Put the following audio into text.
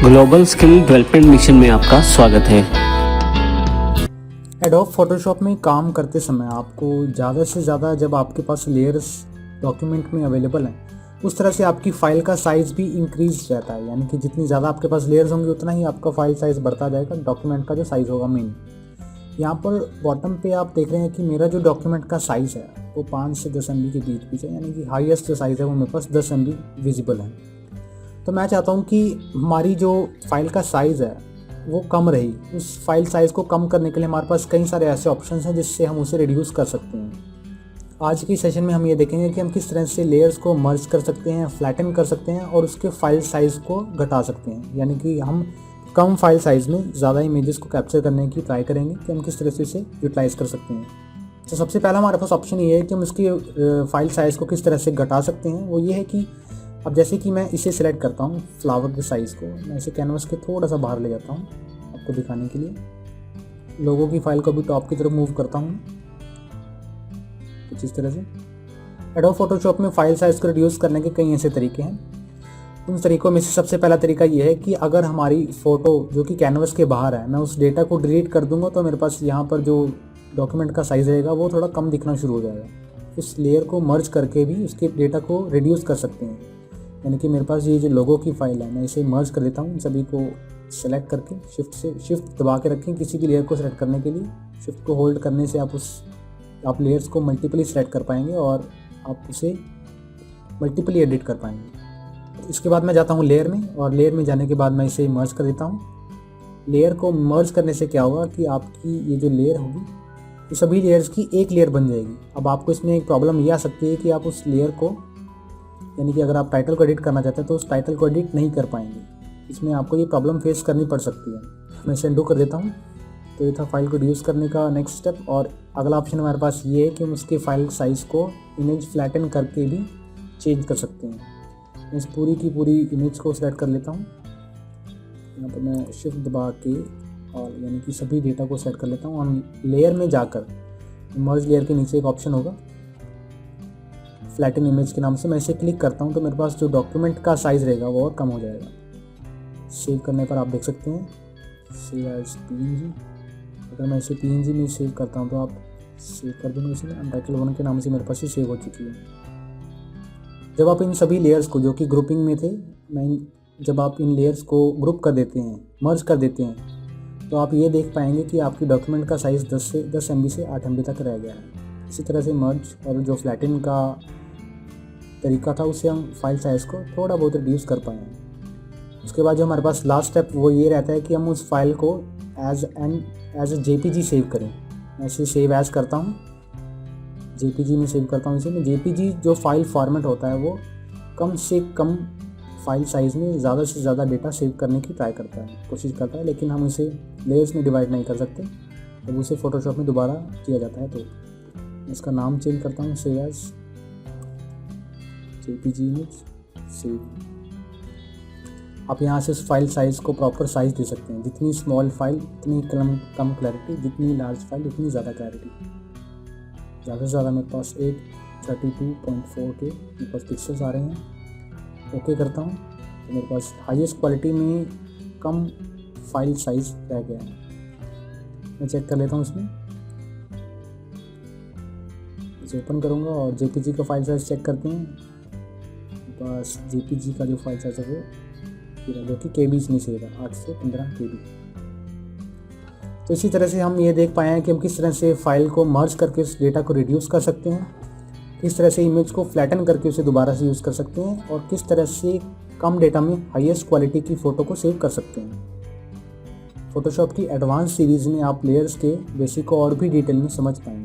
Global skill development mission में आपका स्वागत है। एडोब फोटोशॉप में काम करते समय आपको ज़्यादा से ज़्यादा जब आपके पास लेयर्स डॉक्यूमेंट में अवेलेबल हैं उस तरह से आपकी फ़ाइल का साइज़ भी इंक्रीज रहता है, यानी कि जितनी ज़्यादा आपके पास लेयर्स होंगे उतना ही आपका फ़ाइल साइज़ बढ़ता जाएगा। डॉक्यूमेंट का जो साइज़ होगा मेन यहाँ पर बॉटम पे आप देख रहे हैं कि मेरा जो डॉक्यूमेंट का साइज़ है वो 5 से 10 MB के बीच है, यानी कि हाईएस्ट जो साइज़ है वो मेरे पास 10 MB विजिबल है। तो मैं चाहता हूँ कि हमारी जो फाइल का साइज़ है वो कम रही। उस फाइल साइज़ को कम करने के लिए हमारे पास कई सारे ऐसे ऑप्शंस हैं जिससे हम उसे रिड्यूस कर सकते हैं। आज की सेशन में हम ये देखेंगे कि हम किस तरह से लेयर्स को मर्ज कर सकते हैं, फ्लैटन कर सकते हैं और उसके फाइल साइज़ को घटा सकते हैं, यानी कि हम कम फाइल साइज़ में ज़्यादा इमेजेस को कैप्चर करने की ट्राई करेंगे कि हम किस तरह से इसे यूटिलाइज़ कर सकते हैं। तो सबसे पहला हमारे पास ऑप्शन ये है कि हम इसकी फाइल साइज़ को किस तरह से घटा सकते हैं। वो ये है कि अब जैसे कि मैं इसे सिलेक्ट करता हूँ फ्लावर के साइज़ को, मैं इसे कैनवस के थोड़ा सा बाहर ले जाता हूँ आपको दिखाने के लिए। लोगों की फाइल को भी टॉप की तरफ मूव करता हूँ कुछ इस तरह से। एडोब फोटोशॉप में फाइल साइज़ को रिड्यूस करने के कई ऐसे तरीके हैं। उन तरीकों में से सबसे पहला तरीका ये है कि अगर हमारी फ़ोटो जो कि कैनवस के बाहर है, मैं उस डेटा को डिलीट कर दूंगा तो मेरे पास यहाँ पर जो डॉक्यूमेंट का साइज़ रहेगा वो थोड़ा कम दिखना शुरू हो जाएगा। उस लेयर को मर्ज करके भी उसके डेटा को रिड्यूस कर सकते हैं, यानी कि मेरे पास ये जो लोगो की फाइल है मैं इसे मर्ज कर देता हूँ। इन सभी को सेलेक्ट करके शिफ्ट दबा के रखें किसी भी लेयर को सेलेक्ट करने के लिए। शिफ्ट को होल्ड करने से आप लेयर्स को मल्टीपली सेलेक्ट कर पाएंगे और आप उसे मल्टीपली एडिट कर पाएंगे। इसके बाद मैं जाता हूँ लेयर में, और लेयर में जाने के बाद मैं इसे मर्ज कर देता हूँ। लेयर को मर्ज करने से क्या होगा कि आपकी ये जो लेयर होगी ये सभी लेयर्स की एक लेयर बन जाएगी। अब आपको इसमें एक प्रॉब्लम ये आ सकती है कि आप उस लेयर को, यानी कि अगर आप टाइटल को एडिट करना चाहते हैं तो उस टाइटल को एडिट नहीं कर पाएंगे। इसमें आपको ये प्रॉब्लम फेस करनी पड़ सकती है। मैं इसे अनडू कर देता हूँ। तो ये था फाइल को रिड्यूस करने का नेक्स्ट स्टेप। और अगला ऑप्शन हमारे पास ये है कि हम उसके फाइल साइज़ को इमेज फ्लैटन करके भी चेंज कर सकते हैं। मैं इस पूरी की पूरी इमेज को सेलेक्ट कर लेता हूँ। यहाँ पर मैं शिफ्ट दबा के और यानी कि सभी डेटा को सेलेक्ट कर लेता हूँ। और लेयर में जाकर मर्ज लेयर के नीचे एक ऑप्शन होगा फ्लैटन इमेज के नाम से, मैं इसे क्लिक करता हूँ तो मेरे पास जो डॉक्यूमेंट का साइज़ रहेगा वो और कम हो जाएगा। सेव करने पर आप देख सकते हैं सेव एज PNG। अगर मैं इसे PNG में सेव करता हूँ तो आप सेव कर देंगे इसे। अनटाइटल 1 के नाम से मेरे पास ये सेव हो चुकी है। जब आप इन सभी लेयर्स को जो कि ग्रुपिंग में थे, जब आप इन लेयर्स को ग्रुप कर देते हैं, मर्ज कर देते हैं, तो आप ये देख पाएंगे कि आपकी डॉक्यूमेंट का साइज़ 10 MB से 8 MB तक रह गया है। इसी तरह से मर्ज और जो फ्लैटन का तरीका था उससे हम फाइल साइज़ को थोड़ा बहुत रिड्यूस कर पाए हैं। उसके बाद जो हमारे पास लास्ट स्टेप वो ये रहता है कि हम उस फाइल को एज ए JPG सेव करें। मैं इसे सेव एज करता हूँ, JPG में सेव करता हूँ इसे। मैं JPG जो फाइल फॉर्मेट होता है वो कम से कम फाइल साइज़ में ज़्यादा से ज़्यादा डेटा सेव करने की कोशिश करता है, लेकिन हम इसे लेयर्स में डिवाइड नहीं कर सकते। जब उसे फ़ोटोशॉप में दोबारा किया जाता है तो इसका नाम चेंज करता हूँ save as JPG image save. आप यहाँ से उस फाइल साइज़ को प्रॉपर साइज़ दे सकते हैं। जितनी स्मॉल फाइल उतनी कम क्लैरिटी, जितनी लार्ज फाइल उतनी ज़्यादा क्लैरिटी। ज़्यादा से ज़्यादा मेरे पास 832.4 के मेरे पास पिक्सल्स आ रहे हैं। ओके करता हूँ तो मेरे पास हाईएस्ट क्वालिटी में कम फाइल साइज़ रह गया है। मैं चेक कर लेता हूँ इसमें, इसे ओपन करूँगा और JPG का फाइल साइज़ चेक करते हैं। बस JPG का जो फाइल साइज़ है वो जो कि KBs में सेव है 8 से 15 KB। तो इसी तरह से हम ये देख पाए हैं कि हम किस तरह से फ़ाइल को मर्ज करके उस डेटा को रिड्यूस कर सकते हैं, किस तरह से इमेज को फ्लैटन करके उसे दोबारा से यूज़ कर सकते हैं, और किस तरह से कम डेटा में हाईएस्ट क्वालिटी की फ़ोटो को सेव कर सकते हैं। फ़ोटोशॉप की एडवांस सीरीज़ में आप लेयर्स के बेसिक को और भी डिटेल में समझ पाएंगे।